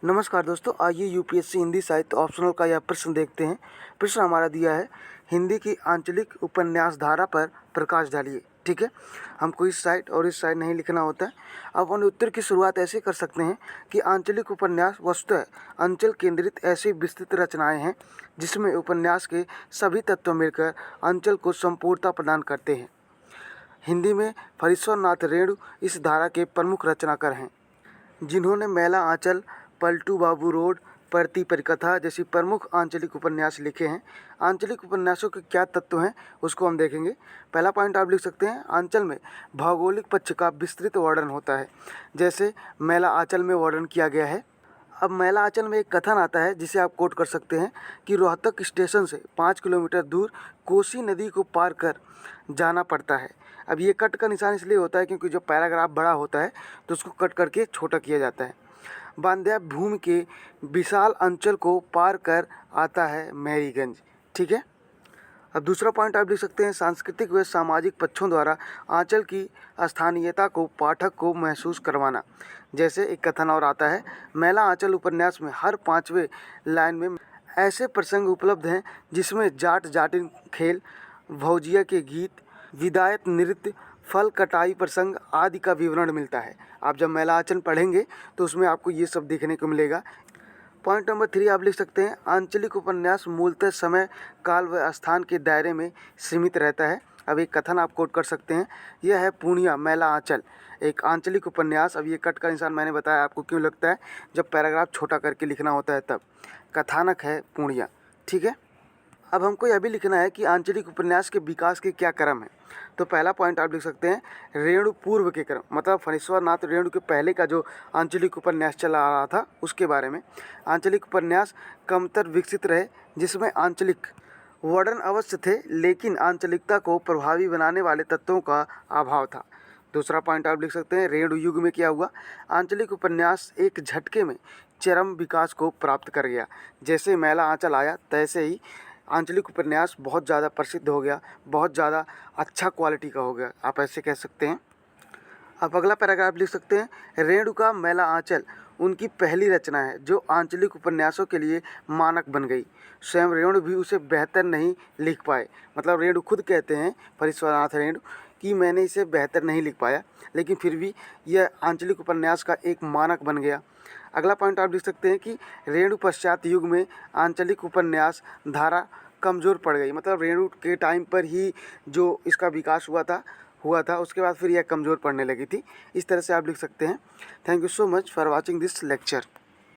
नमस्कार दोस्तों, आइए यूपीएससी हिंदी साहित्य ऑप्शनल का यह प्रश्न देखते हैं। प्रश्न हमारा दिया है, हिंदी की आंचलिक उपन्यास धारा पर प्रकाश डालिए। ठीक है, हमको इस साइड और इस साइड नहीं लिखना होता है। अब अपन उत्तर की शुरुआत ऐसे कर सकते हैं कि आंचलिक उपन्यास वस्तुतः अंचल केंद्रित ऐसी विस्तृत रचनाएं हैं जिसमें उपन्यास के सभी तत्व मिलकर अंचल को संपूर्णता प्रदान करते हैं। हिंदी में फरीश्वर नाथ रेणु इस धारा के प्रमुख रचनाकार हैं, जिन्होंने मैला आंचल, पलटू बाबू रोड, परती परिकथा जैसी प्रमुख आंचलिक उपन्यास लिखे हैं। आंचलिक उपन्यासों के क्या तत्व हैं उसको हम देखेंगे। पहला पॉइंट आप लिख सकते हैं, आंचल में भौगोलिक पक्ष का विस्तृत वर्णन होता है, जैसे मैला आंचल में वर्णन किया गया है। अब मैला आंचल में एक कथन आता है जिसे आप कोट कर सकते हैं कि रोहतक स्टेशन से 5 किलोमीटर दूर कोसी नदी को पार कर जाना पड़ता है। अब ये कट का निशान इसलिए होता है क्योंकि जो पैराग्राफ बड़ा होता है तो उसको कट करके छोटा किया जाता है। बांध्या भूमि के विशाल अंचल को पार कर आता है मैरीगंज। ठीक है, अब दूसरा पॉइंट आप लिख सकते हैं, सांस्कृतिक व सामाजिक पक्षों द्वारा आंचल की स्थानीयता को पाठक को महसूस करवाना। जैसे एक कथन और आता है, मैला आंचल उपन्यास में हर 5वें लाइन में ऐसे प्रसंग उपलब्ध हैं जिसमें जाट जाटिन खेल, भौजिया के गीत, विदायत नृत्य, फल कटाई प्रसंग आदि का विवरण मिलता है। आप जब मैला आंचल पढ़ेंगे तो उसमें आपको ये सब देखने को मिलेगा। पॉइंट नंबर 3 आप लिख सकते हैं, आंचलिक उपन्यास मूलतः समय, काल व स्थान के दायरे में सीमित रहता है। अब एक कथन आप कोट कर सकते हैं, यह है पूर्णिया मैला आंचल, एक आंचलिक उपन्यास। अब ये कट का निशान मैंने बताया आपको क्यों लगता है, जब पैराग्राफ छोटा करके लिखना होता है तब। कथानक है पूर्णिया। ठीक है, अब हमको यह भी लिखना है कि आंचलिक उपन्यास के विकास के क्या क्रम है। तो पहला पॉइंट आप लिख सकते हैं, रेणु पूर्व के क्रम, मतलब फणीश्वर नाथ रेणु के पहले का जो आंचलिक उपन्यास चला आ रहा था उसके बारे में। आंचलिक उपन्यास कमतर विकसित रहे, जिसमें आंचलिक वर्णन अवश्य थे लेकिन आंचलिकता को प्रभावी बनाने वाले तत्वों का अभाव था। दूसरा पॉइंट आप लिख सकते हैं, रेणु युग में क्या हुआ, आंचलिक उपन्यास एक झटके में चरम विकास को प्राप्त कर गया। जैसे मैला आंचल आया तैसे ही आंचलिक उपन्यास बहुत ज़्यादा प्रसिद्ध हो गया, बहुत ज़्यादा अच्छा क्वालिटी का हो गया, आप ऐसे कह सकते हैं। अब अगला पैराग्राफ लिख सकते हैं, रेणु का मैला आंचल उनकी पहली रचना है जो आंचलिक उपन्यासों के लिए मानक बन गई। स्वयं रेणु भी उसे बेहतर नहीं लिख पाए, मतलब रेणु खुद कहते हैं, फरीश्वर नाथ रेणु, कि मैंने इसे बेहतर नहीं लिख पाया, लेकिन फिर भी यह आंचलिक उपन्यास का एक मानक बन गया। अगला पॉइंट आप लिख सकते हैं कि रेणु पश्चात युग में आंचलिक उपन्यास धारा कमज़ोर पड़ गई, मतलब रेणु के टाइम पर ही जो इसका विकास हुआ था उसके बाद फिर यह कमज़ोर पड़ने लगी थी। इस तरह से आप लिख सकते हैं। Thank you so much for watching this lecture.